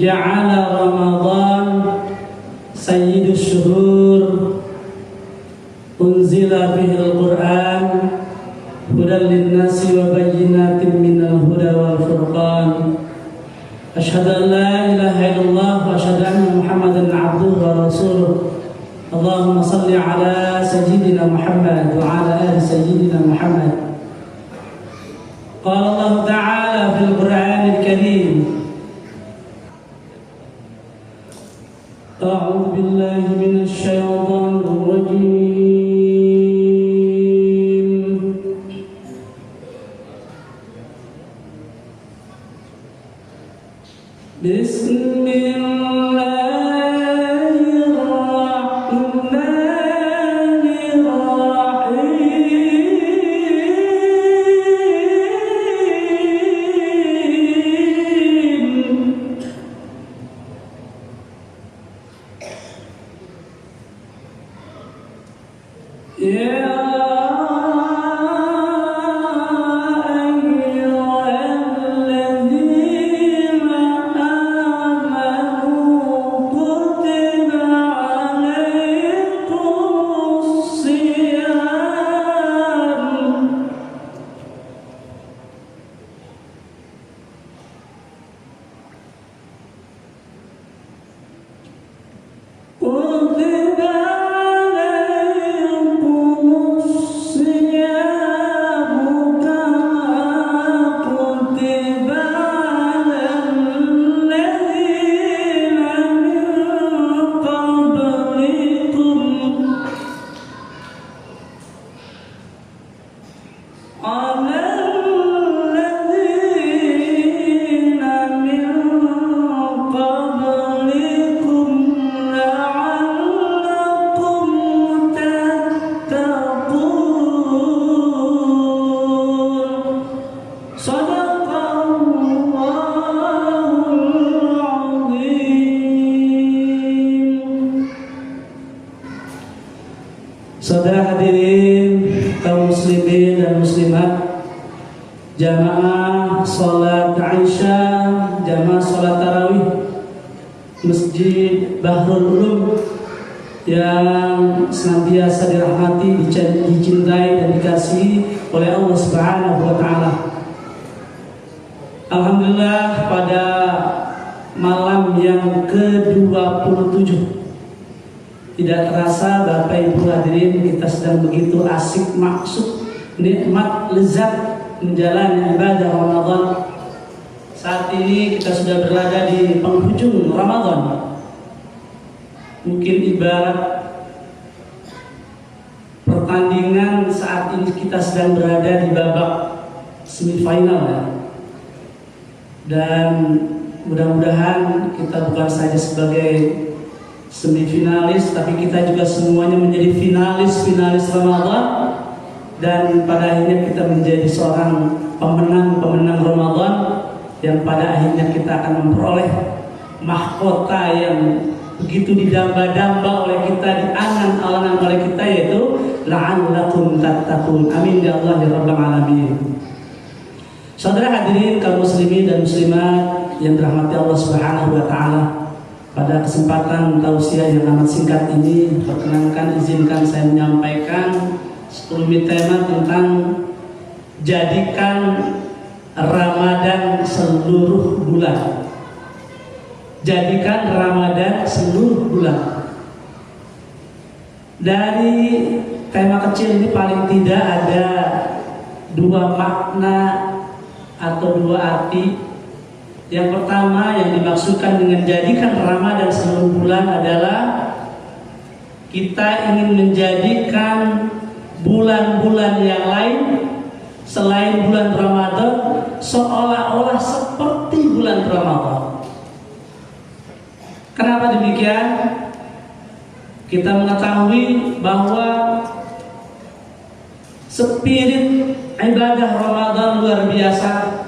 ja'ala Ramadan sayyidus syuhur unzila fihil Qur'an hudan linnasi wa bayyinatin minal huda wal furqan. Asyhadu an la ilaha illallah wa asyhadu anna Muhammadan abduhu wa rasuluh. Allahumma salli ala sayyidina Muhammad wa ala ali sayyidina Muhammad. Qala Allah Ta'ala fil Qur'anil Karim. A'udzu billahi minasy syaithanir rajim. Saudara hadirin kaum muslimin dan muslimat, jamaah salat Aisyah, jamaah salat tarawih Masjid Bahrul Ulum yang senantiasa dirahmati, dicintai dan dikasihi oleh Allah Subhanahu wa taala. Alhamdulillah, pada malam yang ke-27 tidak terasa Bapak Ibu hadirin, kita sedang begitu asik maksud nikmat lezat menjalani ibadah Ramadan. Saat ini kita sudah berada di penghujung Ramadan. Mungkin ibarat pertandingan saat ini kita sedang berada di babak semifinal ya. Dan mudah-mudahan kita bukan saja sebagai semifinalis, tapi kita juga semuanya menjadi finalis Ramadan, dan pada akhirnya kita menjadi seorang pemenang Ramadan, yang pada akhirnya kita akan memperoleh mahkota yang begitu didamba-damba oleh kita, diangan-angan oleh kita, yaitu la'allakum tattaqun. Amin ya Allah ya rabbal alamin. Saudara hadirin kaum muslimin dan muslimat yang dirahmati Allah Subhanahu wa taala, pada kesempatan tausiah yang amat singkat ini, perkenankan izinkan saya menyampaikan 10 tema tentang jadikan Ramadan seluruh bulan. Jadikan Ramadan seluruh bulan. Dari tema kecil ini paling tidak ada 2 makna atau 2 arti. Yang pertama yang dimaksudkan dengan jadikan Ramadan seluruh bulan adalah kita ingin menjadikan bulan-bulan yang lain selain bulan Ramadan seolah-olah seperti bulan Ramadan. Kenapa demikian? Kita mengetahui bahwa spirit ibadah Ramadan luar biasa.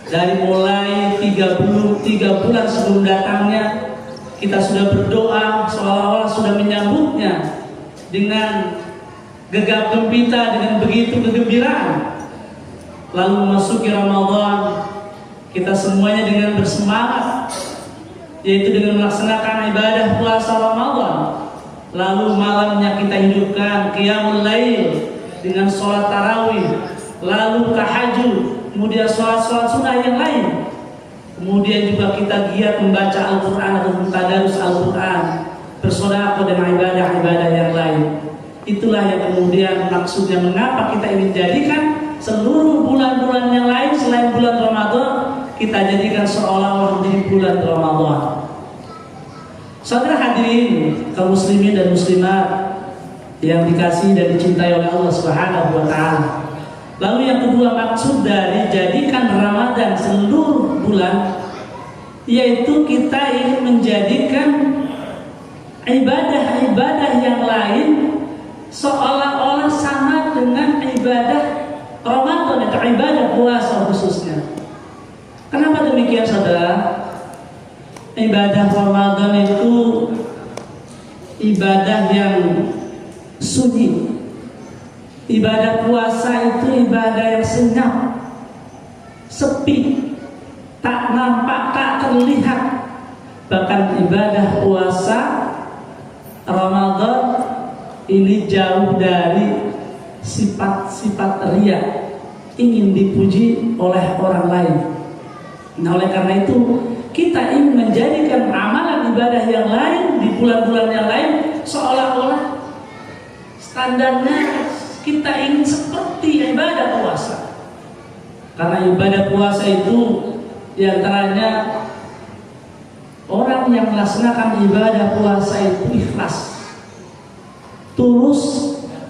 Dari mulai 3 bulan sebelum datangnya, kita sudah berdoa seolah-olah sudah menyambutnya dengan gegap gempita, dengan begitu kegembiraan. Lalu memasuki Ramadan, kita semuanya dengan bersemangat yaitu dengan melaksanakan ibadah puasa Ramadan. Lalu malamnya kita hidupkan qiyamul lail dengan sholat tarawih, lalu tahajud, kemudian sholat-sholat sunnah yang lain. Kemudian juga kita giat membaca Al-Quran atau tadarus Al-Quran, bersedekah dengan ibadah-ibadah yang lain. Itulah yang kemudian maksudnya mengapa kita ingin jadikan seluruh bulan-bulan yang lain selain bulan Ramadan kita jadikan seolah-olah menjadi bulan Ramadan. Saudara hadirin, kaum muslimin dan muslimat yang dikasihi dan dicintai oleh Allah Subhanahu wa taala. Lalu yang kedua maksud dari jadikan Ramadan seluruh bulan, yaitu kita ingin menjadikan ibadah-ibadah yang lain seolah-olah sama dengan ibadah Ramadan atau ibadah puasa khususnya. Kenapa demikian, saudara? Ibadah Ramadan itu ibadah yang sunyi. Ibadah puasa itu ibadah yang senyap, sepi, tak nampak, tak terlihat. Bahkan ibadah puasa Ramadan ini jauh dari sifat-sifat riya, ingin dipuji oleh orang lain. Nah, oleh karena itu kita ingin menjadikan amalan ibadah yang lain di bulan-bulan yang lain seolah-olah standarnya kita ingin seperti ibadah puasa. Karena ibadah puasa itu diantaranya orang yang melaksanakan ibadah puasa itu ikhlas, tulus,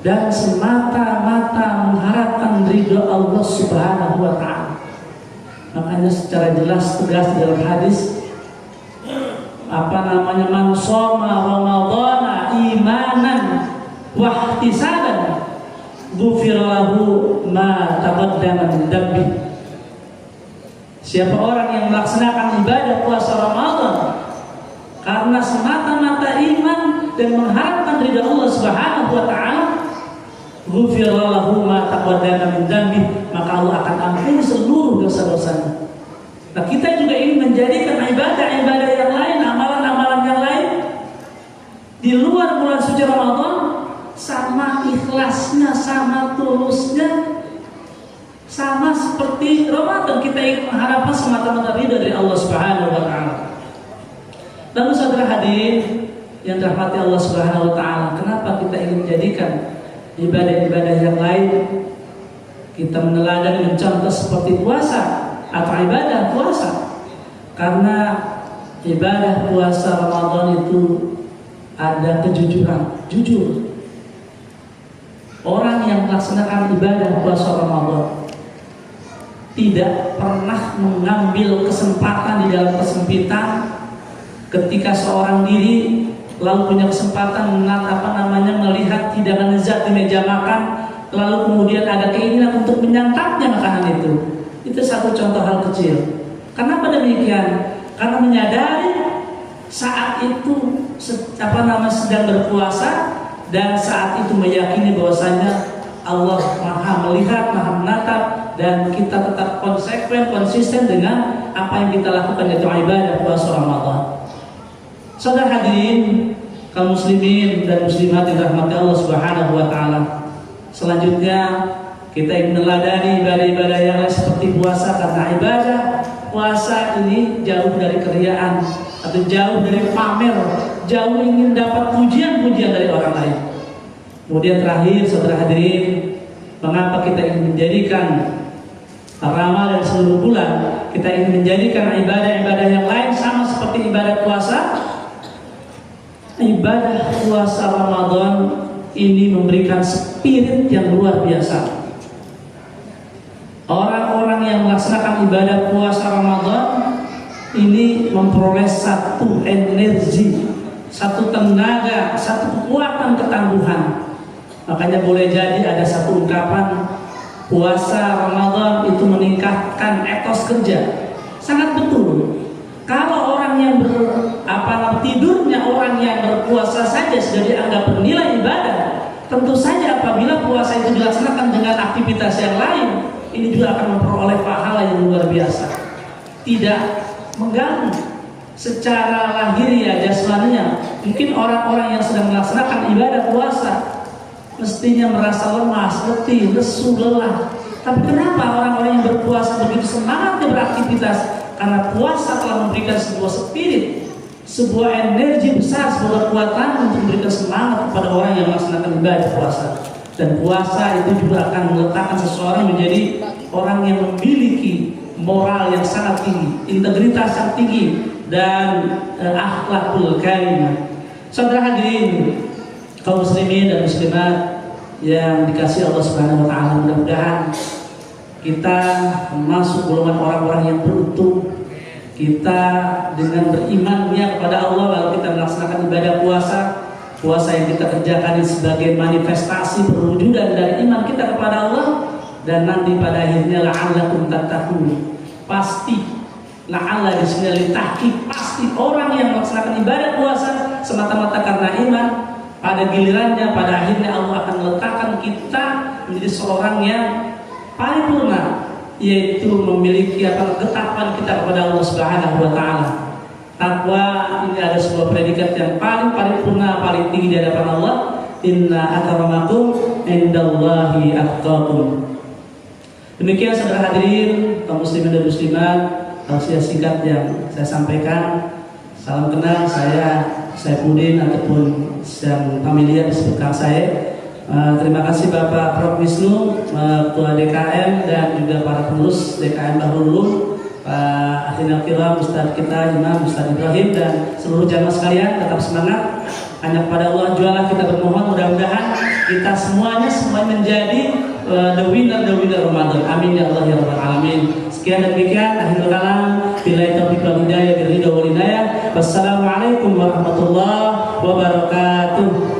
dan semata-mata mengharapkan ridho Allah Subhanahu wa ta'ala. Makanya secara jelas tegas dalam hadis man shoma ramadhana imanan wa ihtisaban ghufira lahu ma taqaddama min dhanbi. Siapa orang yang melaksanakan ibadah puasa Ramadan karena semata-mata iman dan mengharapkan ridha Allah Subhanahu wa taala, ghufira lahu ma taqaddama min dhanbi, maka Allah akan ampuni seluruh dosa-dosanya. Nah, kita juga ingin menjadikan ibadah-ibadah yang lain, amalan-amalan yang lain di luar bulan suci Ramadan sama ikhlasnya, sama tulusnya, sama seperti Ramadan. Kita ingin mengharapkan semata-mata ridha dari Allah Subhanahu wa taala. Lalu saudara hadirin yang dirahmati Allah Subhanahu wa taala, kenapa kita ingin menjadikan ibadah-ibadah yang lain kita meneladani mencontoh seperti puasa atau ibadah puasa? Karena ibadah puasa Ramadan itu ada kejujuran, jujur. Orang yang melaksanakan ibadah puasa Ramadan tidak pernah mengambil kesempatan di dalam kesempitan. Ketika seorang diri lalu punya kesempatan melihat hidangan lezat di meja makan, lalu kemudian ada keinginan untuk menyantapnya makanan itu satu contoh hal kecil. Kenapa demikian? Karena menyadari saat itu sedang berpuasa, dan saat itu meyakini bahwasanya Allah Maha melihat, Maha menatap, dan kita tetap konsisten dengan apa yang kita lakukan, yaitu ibadah puasa Ramadan. Saudara hadirin, kaum muslimin dan muslimat yang dirahmati Allah Subhanahu wa taala. Selanjutnya kita ingin meneladani ibadah-ibadah yang lain seperti puasa, karena ibadah puasa ini jauh dari keriaan atau jauh dari pamer, jauh ingin dapat pujian-pujian dari orang lain. Kemudian terakhir saudara hadirin, mengapa kita ingin menjadikan Ramadan seluruh bulan, kita ingin menjadikan ibadah-ibadah yang lain sama seperti ibadah puasa? Ibadah puasa Ramadan ini memberikan spirit yang luar biasa. Orang-orang yang melaksanakan ibadah puasa Ramadan ini memperoleh satu energi, satu tenaga, satu kekuatan ketangguhan. Makanya boleh jadi ada satu ungkapan, puasa Ramadan itu meningkatkan etos kerja. Sangat betul. Kalau orang yang tidurnya orang yang berpuasa saja sudah dianggap bernilai ibadah, tentu saja apabila puasa itu dilaksanakan dengan aktivitas yang lain, ini juga akan memperoleh pahala yang luar biasa. Tidak mengganggu, secara lahiriah jasmaninya. Mungkin orang-orang yang sedang melaksanakan ibadah puasa mestinya merasa lemas, letih, lesu, lelah. Tapi kenapa orang-orang yang berpuasa begitu semangatnya beraktivitas? Karena puasa telah memberikan sebuah spirit, sebuah energi besar, sebuah kekuatan untuk memberikan semangat kepada orang yang melaksanakan ibadah puasa. Dan puasa itu juga akan meletakkan seseorang menjadi orang yang memiliki moral yang sangat tinggi, integritas yang tinggi, dan akhlakul karimah. Saudara hadirin, kaum muslimin dan muslimat yang dikasihi Allah Subhanahu wa taala, mudah-mudahan kita masuk golongan orang-orang yang beruntung. Kita dengan berimannya kepada Allah lalu kita melaksanakan ibadah puasa. Puasa yang kita kerjakan ini sebagai manifestasi perwujudan dari iman kita kepada Allah, dan nanti pada akhirnya la'allakum tattaqun. Pasti la'alla di sini litahqiq, pasti orang yang melaksanakan ibadah puasa semata-mata karena iman, pada gilirannya pada akhirnya Allah akan meletakkan kita menjadi seorang yang paripurna, yaitu memiliki ketakwaan kita kepada Allah Subhanahu wa taala. Takwa ini ada sebuah predikat yang paling paripurna, paling tinggi di hadapan Allah. Inna akramakum indallahi atqakum. Demikian saudara hadirin, kaum muslimin dan muslimat, tausiah singkat yang saya sampaikan. Salam kenal, saya Saifuddin ataupun yang familiar disebut Kang saya. Terima kasih Bapak Prof Wisnu, Ketua DKM, dan juga para pengurus DKM Bahrul Ulum, Pak Akhil Kiram, Ustadz kita, Imam Ustadz Ibrahim, dan seluruh jamaah sekalian. Tetap semangat, hanya kepada Allah jualah kita bermohon. Mudah-mudahan kita semuanya menjadi the winner Ramadan. Amin ya Allah ya Rabbal Alamin. Sekian dan demikian, akhirul kalam, billahi taufiq wal hidayah, bil ridha wal inayah. Wassalamualaikum warahmatullahi wabarakatuh.